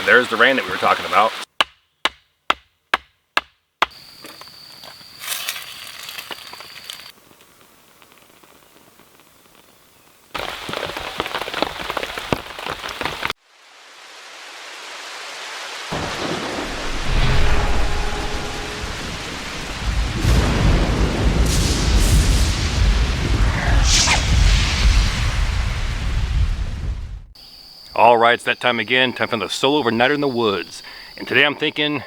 And there's the rain that we were talking about. Alright, it's that time again, time for the solo overnighter in the woods. And today I'm thinking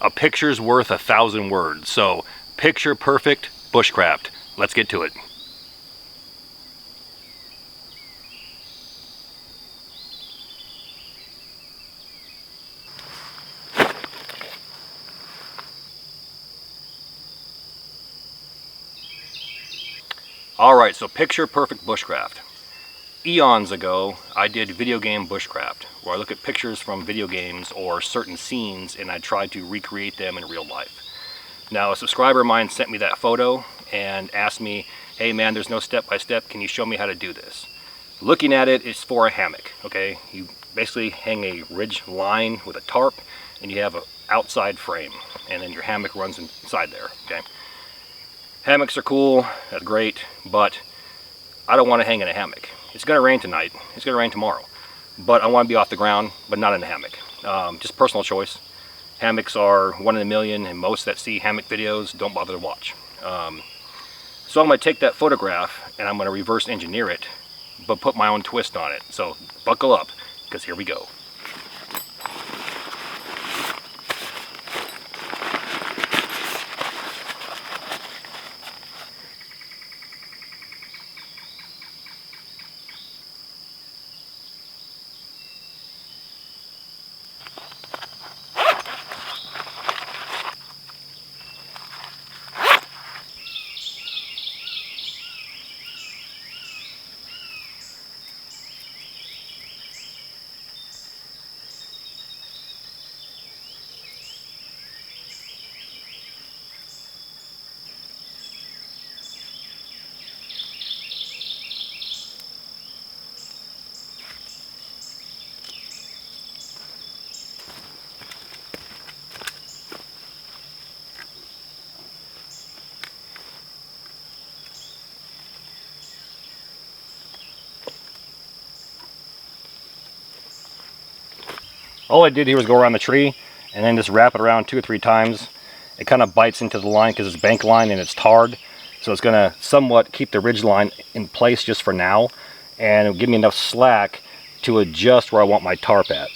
a picture's worth 1,000 words. So, picture perfect bushcraft. Let's get to it. Alright, so picture perfect bushcraft. Eons ago, I did video game bushcraft, where I look at pictures from video games or certain scenes and I try to recreate them in real life. Now, a subscriber of mine sent me that photo and asked me, hey man, there's no step-by-step, can you show me how to do this? Looking at it, it's for a hammock, okay? You basically hang a ridge line with a tarp and you have an outside frame, and then your hammock runs inside there, okay? Hammocks are cool, that's great, but I don't want to hang in a hammock. It's going to rain tonight, it's going to rain tomorrow, but I want to be off the ground, but not in a hammock. Just personal choice. Hammocks are 1 in a million, and most that see hammock videos don't bother to watch. So I'm going to take that photograph and I'm going to reverse engineer it, but put my own twist on it. So buckle up, because here we go. All I did here was go around the tree and then just wrap it around 2 or 3 times. It kind of bites into the line because it's bank line and it's tarred. So it's going to somewhat keep the ridge line in place just for now. And it'll give me enough slack to adjust where I want my tarp at.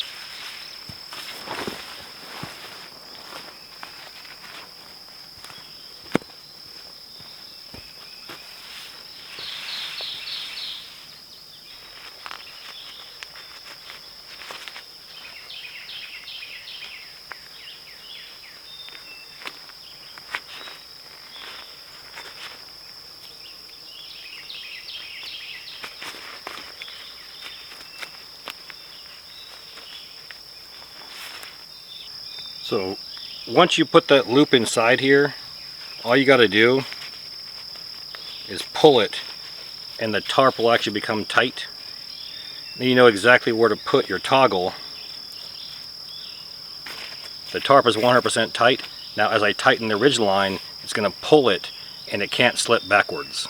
So once you put that loop inside here, all you got to do is pull it and the tarp will actually become tight. Then you know exactly where to put your toggle. The tarp is 100% tight. Now as I tighten the ridge line, it's going to pull it and it can't slip backwards.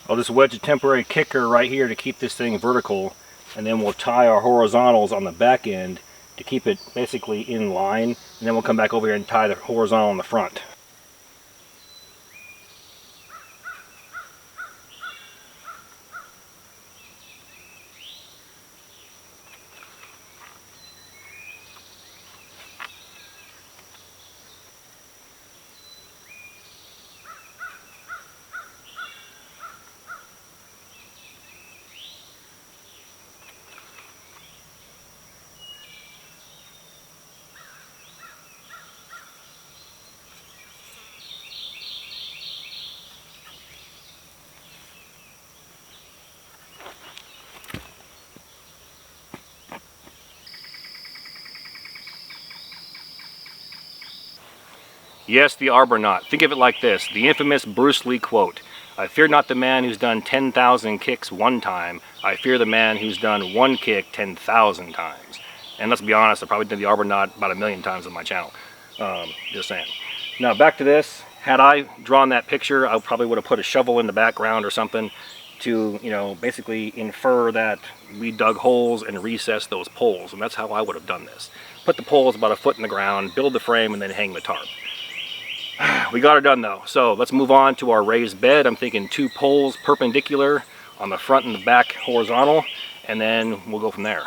I'll just wedge a temporary kicker right here to keep this thing vertical, and then we'll tie our horizontals on the back end to keep it basically in line, and then we'll come back over here and tie the horizontal on the front. Yes, the arbor knot. Think of it like this, the infamous Bruce Lee quote, "I fear not the man who's done 10,000 kicks one time, I fear the man who's done one kick 10,000 times." And let's be honest, I probably did the arbor knot about 1,000,000 times on my channel. Just saying. Now back to this. Had I drawn that picture, I probably would have put a shovel in the background or something to, you know, basically infer that we dug holes and recessed those poles. And that's how I would have done this. Put the poles about 1 foot in the ground, build the frame, and then hang the tarp. We got it done though. So let's move on to our raised bed. I'm thinking 2 poles perpendicular on the front and the back horizontal, and then we'll go from there.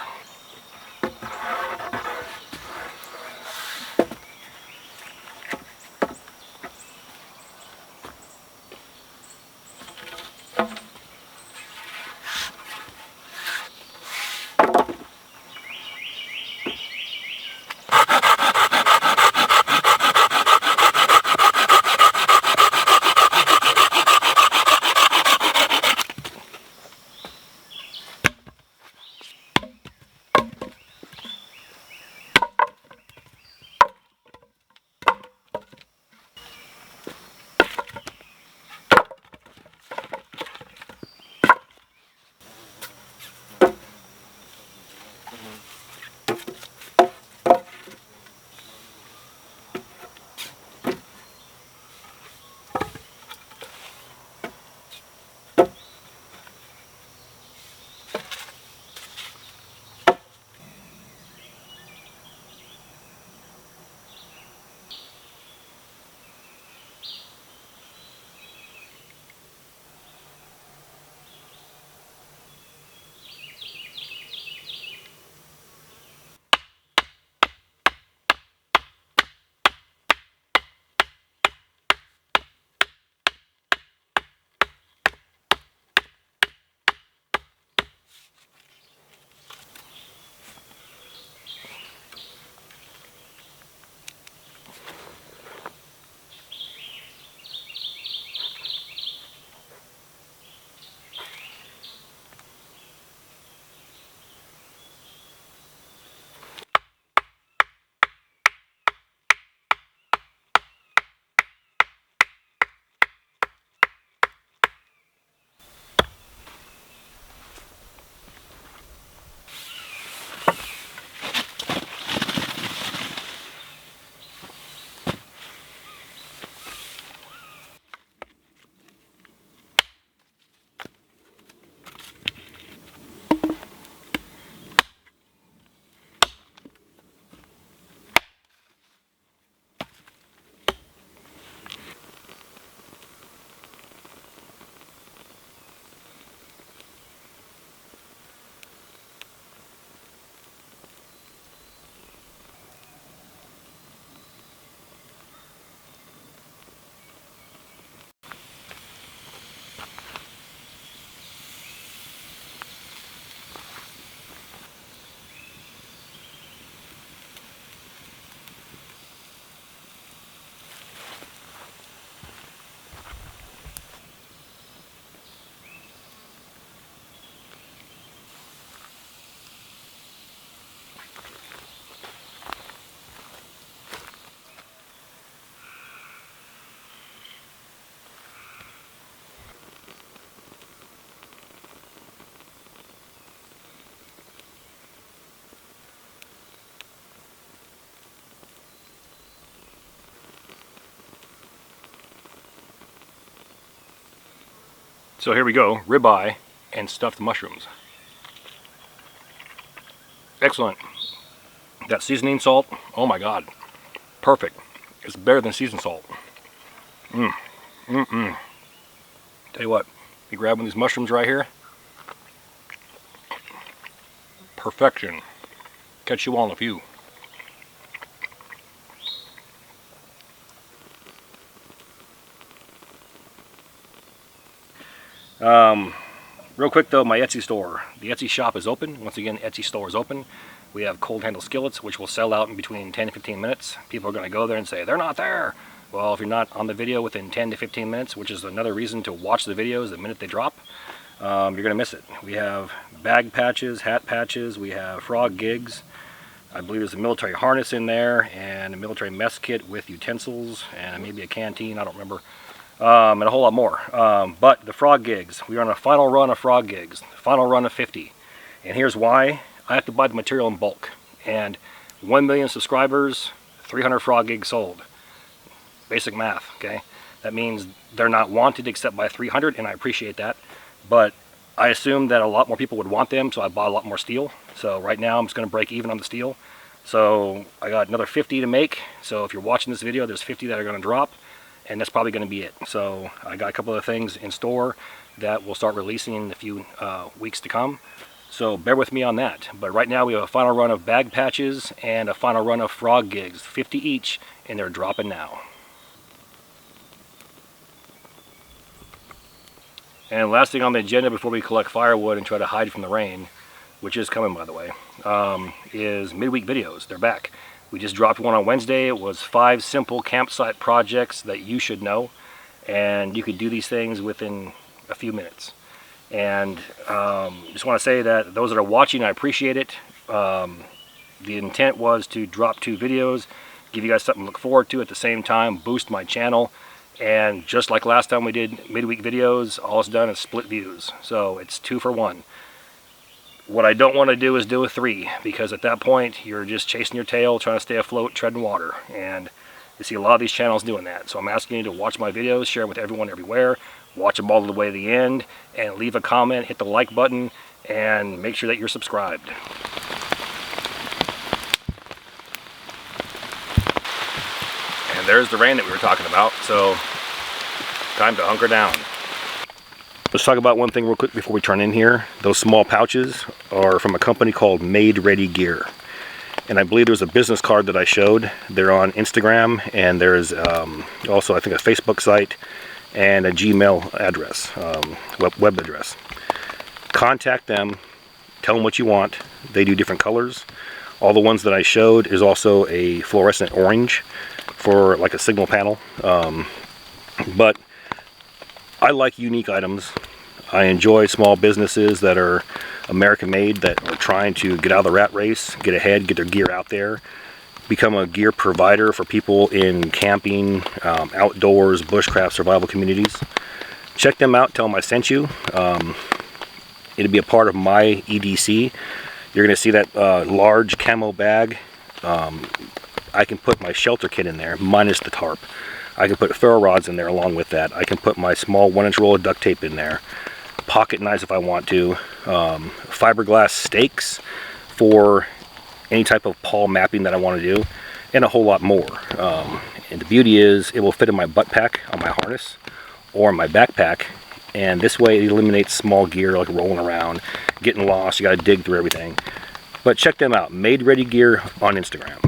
So here we go, ribeye and stuffed mushrooms. Excellent. That seasoning salt, oh my god, perfect. It's better than seasoned salt. Tell you what, you grab one of these mushrooms right here. Perfection. Catch you all in a few. Real quick though, my Etsy store. The Etsy shop is open. Once again, Etsy store is open. We have cold handle skillets, which will sell out in between 10 and 15 minutes. People are going to go there and say, they're not there. Well, if you're not on the video within 10 to 15 minutes, which is another reason to watch the videos the minute they drop, you're going to miss it. We have bag patches, hat patches, we have frog gigs. I believe there's a military harness in there and a military mess kit with utensils and maybe a canteen, I don't remember. And a whole lot more. But the frog gigs, we're on a final run of frog gigs, final run of 50. And here's why. I have to buy the material in bulk. And 1 million subscribers, 300 frog gigs sold. Basic math, okay? That means they're not wanted except by 300, and I appreciate that. But I assumed that a lot more people would want them, so I bought a lot more steel. So right now I'm just going to break even on the steel. So I got another 50 to make. So if you're watching this video, there's 50 that are going to drop. And that's probably going to be it. So I got a couple of things in store that we'll start releasing in a few weeks to come. So bear with me on that. But right now we have a final run of bag patches and a final run of frog gigs, 50 each, and they're dropping now. And last thing on the agenda before we collect firewood and try to hide from the rain, which is coming by the way, is midweek videos. They're back. We just dropped one on Wednesday. It was 5 simple campsite projects that you should know, and you could do these things within a few minutes. And just want to say that those that are watching, I appreciate it. The intent was to drop 2 videos, give you guys something to look forward to at the same time, boost my channel. And just like last time we did midweek videos, all it's done is split views. So it's 2 for 1. What I don't want to do is do a 3, because at that point you're just chasing your tail, trying to stay afloat, treading water. And you see a lot of these channels doing that. So I'm asking you to watch my videos, share with everyone everywhere, watch them all the way to the end, and leave a comment, hit the like button, and make sure that you're subscribed. And there's the rain that we were talking about, so time to hunker down. Let's talk about one thing real quick before we turn in here. Those small pouches are from a company called Made Ready Gear. And I believe there's a business card that I showed. They're on Instagram, and there's also I think a Facebook site and a Gmail address, web address. Contact them, tell them what you want. They do different colors. All the ones that I showed is also a fluorescent orange for like a signal panel. But I like unique items. I enjoy small businesses that are American made, that are trying to get out of the rat race, get ahead, get their gear out there, become a gear provider for people in camping, outdoors, bushcraft, survival communities. Check them out, tell them I sent you. It'll be a part of my EDC. You're going to see that large camo bag. I can put my shelter kit in there, minus the tarp. I can put ferro rods in there along with that. I can put my small 1-inch roll of duct tape in there. Pocket knives if I want to. Fiberglass stakes for any type of pawl mapping that I want to do. And a whole lot more. And the beauty is it will fit in my butt pack on my harness or my backpack. And this way it eliminates small gear like rolling around, getting lost. You got to dig through everything. But check them out. Made Ready Gear on Instagram.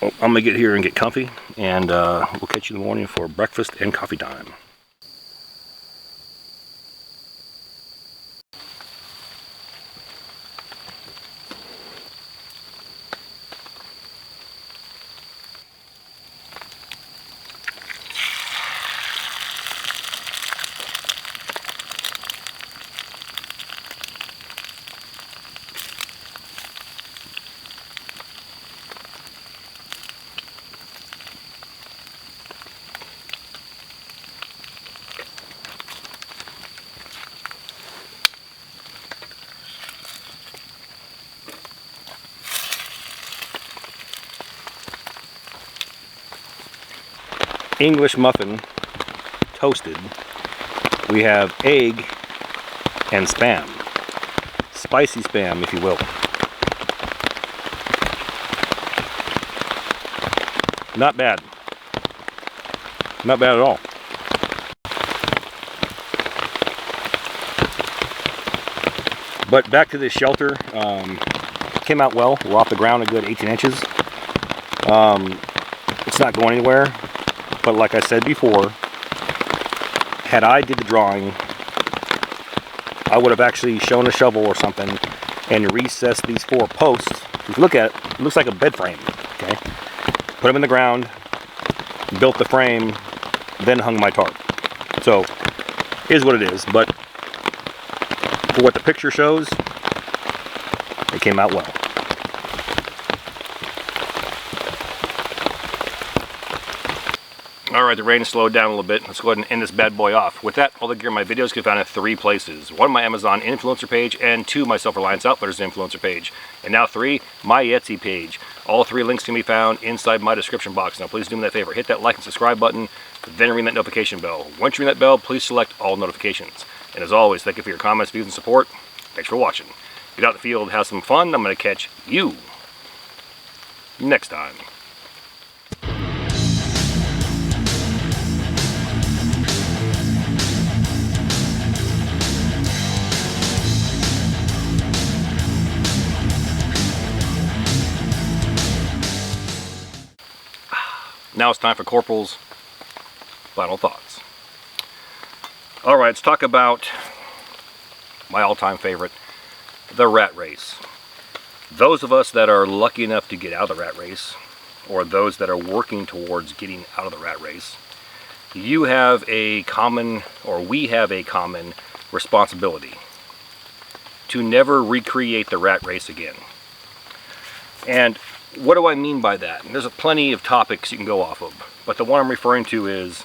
Well, I'm going to get here and get comfy, and we'll catch you in the morning for breakfast and coffee time. English muffin, toasted. We have egg and spam. Spicy spam, if you will. Not bad. Not bad at all. But back to this shelter. Came out well. We're off the ground a good 18 inches. It's not going anywhere. But like I said before, had I did the drawing, I would have actually shown a shovel or something and recessed these 4 posts. If you look at it, it looks like a bed frame. Okay, put them in the ground, built the frame, then hung my tarp. So, is what it is. But for what the picture shows, it came out well. Alright, the rain slowed down a little bit. Let's go ahead and end this bad boy off. With that, all the gear in my videos can be found in 3 places. 1, my Amazon influencer page, and 2, my Self-Reliance Outfitters influencer page. And now 3, my Etsy page. All 3 links can be found inside my description box. Now please do me that favor, hit that like and subscribe button, then ring that notification bell. Once you ring that bell, please select all notifications. And as always, thank you for your comments, views, and support. Thanks for watching. Get out in the field, have some fun. I'm going to catch you next time. Now it's time for Corporals' final thoughts. Alright, let's talk about my all-time favorite, the rat race. Those of us that are lucky enough to get out of the rat race, or those that are working towards getting out of the rat race, you have a common, or we have a common responsibility to never recreate the rat race again. And what do I mean by that? And there's plenty of topics you can go off of, but the one I'm referring to is,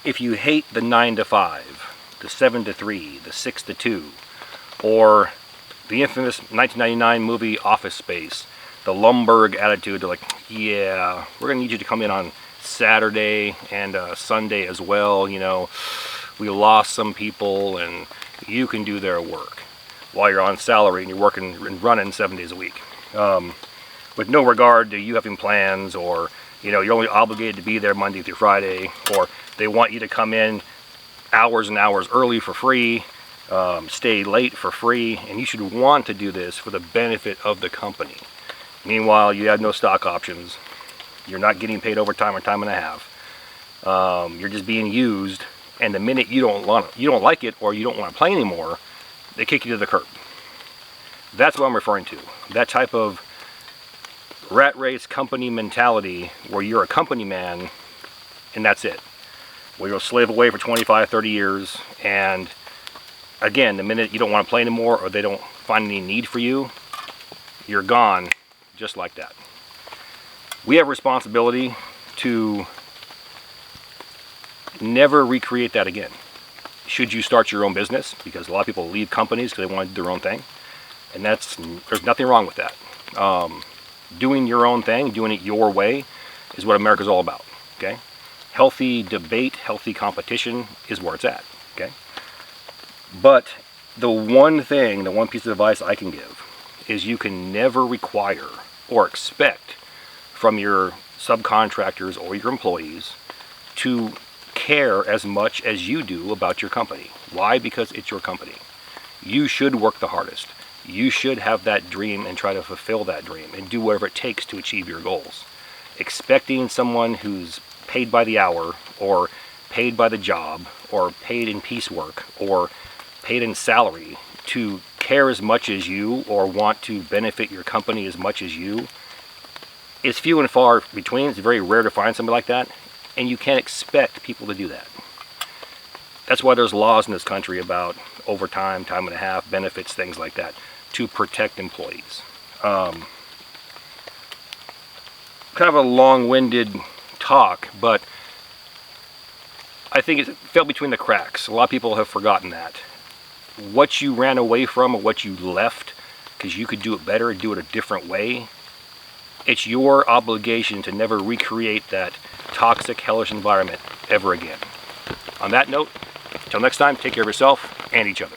if you hate the 9 to 5, the 7 to 3, the 6 to 2, or the infamous 1999 movie Office Space, the Lumberg attitude, they're like, yeah, we're gonna need you to come in on Saturday and Sunday as well, you know, we lost some people and you can do their work while you're on salary and you're working and running 7 days a week. With no regard to you having plans, or you know, you're only obligated to be there Monday through Friday, or they want you to come in hours and hours early for free, stay late for free, and you should want to do this for the benefit of the company. Meanwhile, you have no stock options, you're not getting paid overtime or time and a half, you're just being used, and the minute you don't like it or you don't want to play anymore, they kick you to the curb. That's what I'm referring to. That type of rat race company mentality where you're a company man and that's it. Where you'll slave away for 25, 30 years, and again, the minute you don't want to play anymore or they don't find any need for you, you're gone just like that. We have a responsibility to never recreate that again. Should you start your own business, because a lot of people leave companies because they want to do their own thing. And there's nothing wrong with that. Doing your own thing, doing it your way, is what America's all about. Okay, healthy debate, healthy competition is where it's at. Okay, but the one piece of advice I can give is you can never require or expect from your subcontractors or your employees to care as much as you do about your company. Why? Because it's your company. You should work the hardest. You should have that dream and try to fulfill that dream and do whatever it takes to achieve your goals. Expecting someone who's paid by the hour, or paid by the job, or paid in piecework, or paid in salary to care as much as you or want to benefit your company as much as you is few and far between. It's very rare to find somebody like that, and you can't expect people to do that. That's why there's laws in this country about overtime, time and a half, benefits, things like that, to protect employees. Kind of a long-winded talk, but I think it fell between the cracks. A lot of people have forgotten that. What you ran away from or what you left because you could do it better and do it a different way It's your obligation to never recreate that toxic, hellish environment ever again. On that note, until next time, take care of yourself and each other.